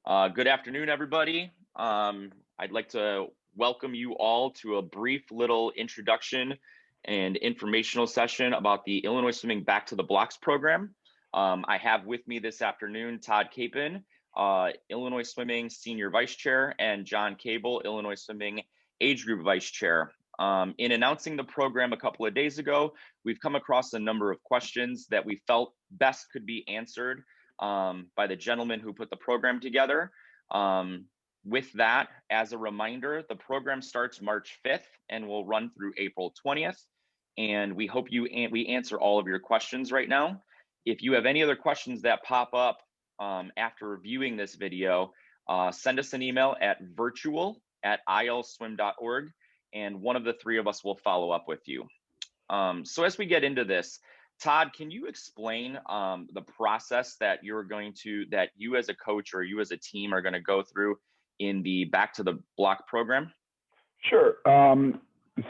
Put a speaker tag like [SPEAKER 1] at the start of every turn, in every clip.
[SPEAKER 1] Good afternoon, everybody. I'd like to welcome you all to a brief little introduction and informational session about the Illinois Swimming Back to the Blocks program. I have with me this afternoon Todd Capon, Illinois Swimming Senior Vice Chair, and John Cable, Illinois Swimming Age Group Vice Chair. In announcing the program a couple of days ago, we've come across a number of questions that we felt best could be answered by the gentleman who put the program together. With that, as a reminder, the program starts March 5th and will run through April 20th. And we hope we answer all of your questions right now. If you have any other questions that pop up after reviewing this video, send us an email at virtual@ilswim.org, and one of the three of us will follow up with you. So as we get into this, Todd, can you explain the process that that you as a coach or you as a team are going to go through in the Back to the Block program?
[SPEAKER 2] Sure.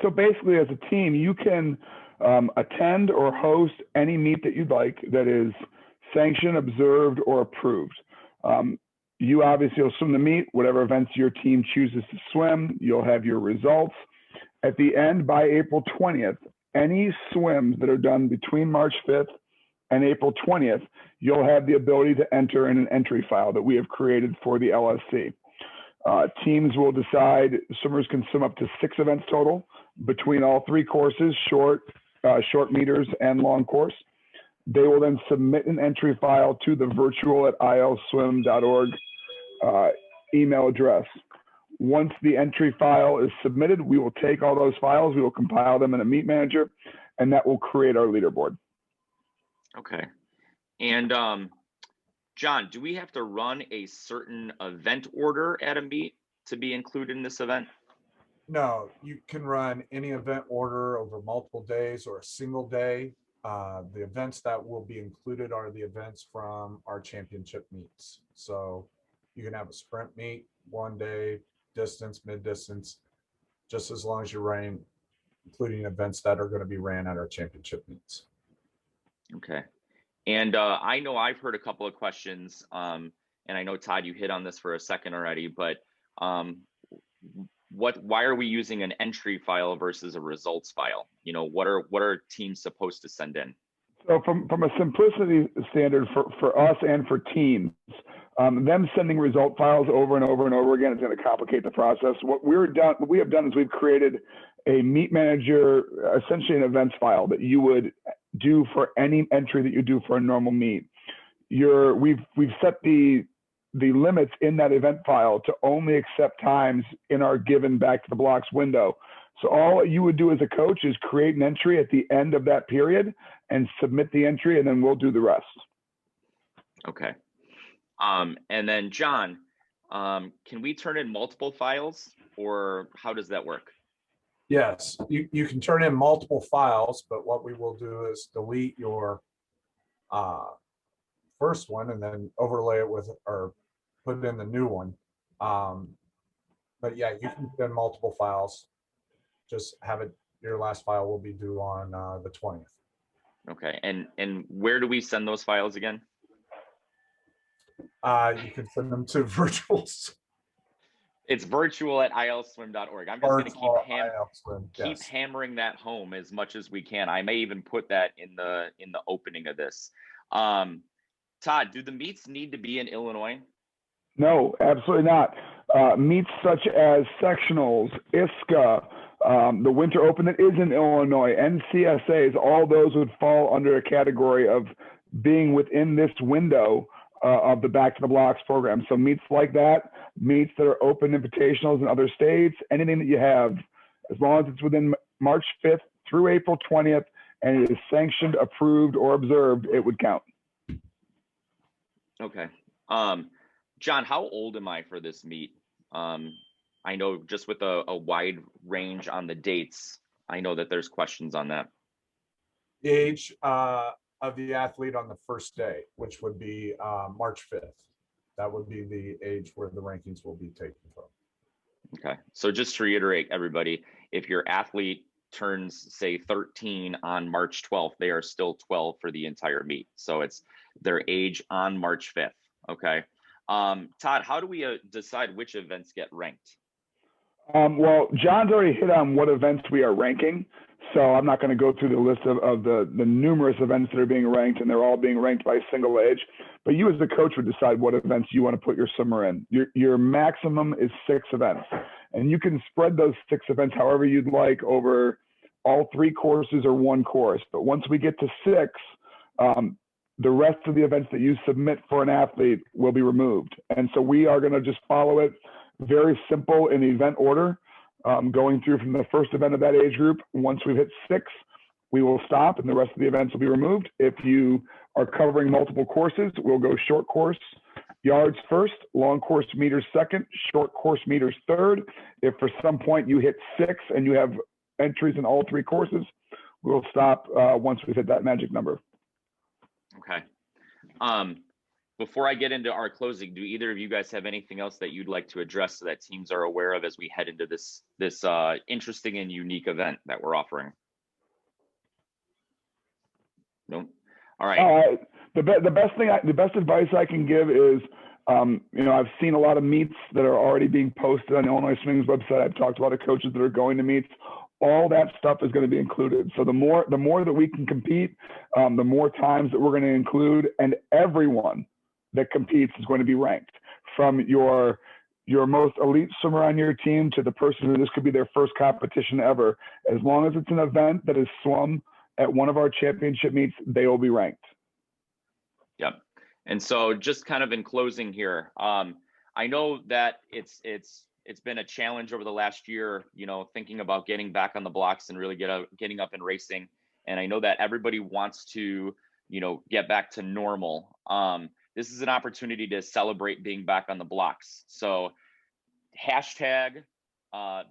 [SPEAKER 2] So basically, as a team, you can attend or host any meet that you'd like that is sanctioned, observed, or approved. You obviously will swim the meet, whatever events your team chooses to swim. You'll have your results. At the end, by April 20th, any swims that are done between March 5th and April 20th, you'll have the ability to enter in an entry file that we have created for the LSC. Teams will decide, swimmers can swim up to 6 events total between all 3 courses, short meters, and long course. They will then submit an entry file to the virtual@ilswim.org email address. Once the entry file is submitted, we will take all those files, we will compile them in a meet manager, and that will create our leaderboard.
[SPEAKER 1] Okay. And John, do we have to run a certain event order at a meet to be included in this event?
[SPEAKER 3] No, you can run any event order over multiple days or a single day. The events that will be included are the events from our championship meets. So you can have a sprint meet, 1 day, distance, mid-distance, just as long as you're running, including events that are going to be ran at our championship meets.
[SPEAKER 1] Okay. And I know I've heard a couple of questions, and I know, Todd, you hit on this for a second already, but why are we using an entry file versus a results file? You know, what are teams supposed to send in?
[SPEAKER 2] So from a simplicity standard for us and for teams, them sending result files over and over and over again is going to complicate the process. What we have done is we've created a meet manager, essentially an events file that you would do for any entry that you do for a normal meet. We've set the limits in that event file to only accept times in our given Back to the Blocks window. So all you would do as a coach is create an entry at the end of that period and submit the entry, and then we'll do the rest.
[SPEAKER 1] Okay. And then John, can we turn in multiple files, or how does that work?
[SPEAKER 3] Yes, you can turn in multiple files, but what we will do is delete your first one and then overlay it with, or put in the new one. But yeah, you can put in multiple files. Just have it, your last file will be due on the 20th.
[SPEAKER 1] Okay, and where do we send those files again?
[SPEAKER 3] You can send them to virtuals.
[SPEAKER 1] It's virtual@ilswim.org. I'm just going to keep hammering that home as much as we can. I may even put that in the opening of this. Todd, do the meets need to be in Illinois?
[SPEAKER 2] No, absolutely not. Meets such as sectionals, ISCA, the Winter Open that is in Illinois, NCSAs, all those would fall under a category of being within this window of the Back to the Blocks program. So meets like that, meets that are open invitationals in other states, anything that you have, as long as it's within March 5th through April 20th and it is sanctioned, approved, or observed, it would count.
[SPEAKER 1] Okay. John, how old am I for this meet? I know just with a wide range on the dates, I know that there's questions on that.
[SPEAKER 3] The age of the athlete on the first day, which would be March 5th. That would be the age where the rankings will be taken from.
[SPEAKER 1] Okay, so just to reiterate, everybody, if your athlete turns, say, 13 on March 12th, they are still 12 for the entire meet. So it's their age on March 5th, okay? Todd, how do we decide which events get ranked?
[SPEAKER 2] Well, John's already hit on what events we are ranking, so I'm not going to go through the list of the numerous events that are being ranked, and they're all being ranked by single age. But you as the coach would decide what events you want to put your swimmer in. Your maximum is 6 events, and you can spread those 6 events however you'd like over all 3 courses or 1 course. But once we get to 6, the rest of the events that you submit for an athlete will be removed. And so we are going to just follow it very simple in the event order, going through from the first event of that age group. Once we've hit 6, we will stop and the rest of the events will be removed. If you are covering multiple courses, we'll go short course yards first, long course meters second, short course meters third. If for some point you hit 6 and you have entries in all 3 courses, we'll stop once we've hit that magic number.
[SPEAKER 1] Okay. Before I get into our closing, do either of you guys have anything else that you'd like to address so that teams are aware of as we head into this interesting and unique event that we're offering? No. All right.
[SPEAKER 2] The best advice I can give is, I've seen a lot of meets that are already being posted on Illinois Swimming's website. I've talked to a lot of coaches that are going to meets. All that stuff is going to be included. So the more that we can compete, the more times that we're going to include, and everyone that competes is going to be ranked, from your most elite swimmer on your team to the person who this could be their first competition ever. As long as it's an event that is swum at one of our championship meets, they will be ranked.
[SPEAKER 1] Yep. And so just kind of in closing here, I know that it's been a challenge over the last year, thinking about getting back on the blocks and really getting up and racing. And I know that everybody wants to, get back to normal. This is an opportunity to celebrate being back on the blocks. So hashtag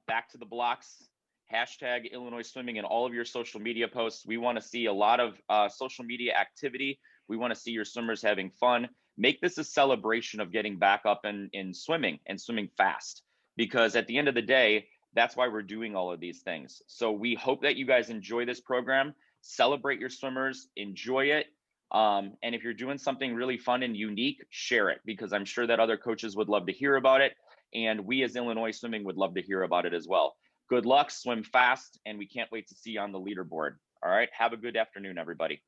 [SPEAKER 1] back to the blocks, hashtag Illinois Swimming in all of your social media posts. We want to see a lot of social media activity. We want to see your swimmers having fun. Make this a celebration of getting back up in swimming and swimming fast, because at the end of the day, that's why we're doing all of these things. So we hope that you guys enjoy this program, celebrate your swimmers, enjoy it. And if you're doing something really fun and unique, share it, because I'm sure that other coaches would love to hear about it. And we as Illinois Swimming would love to hear about it as well. Good luck, swim fast, and we can't wait to see you on the leaderboard. All right. Have a good afternoon, everybody.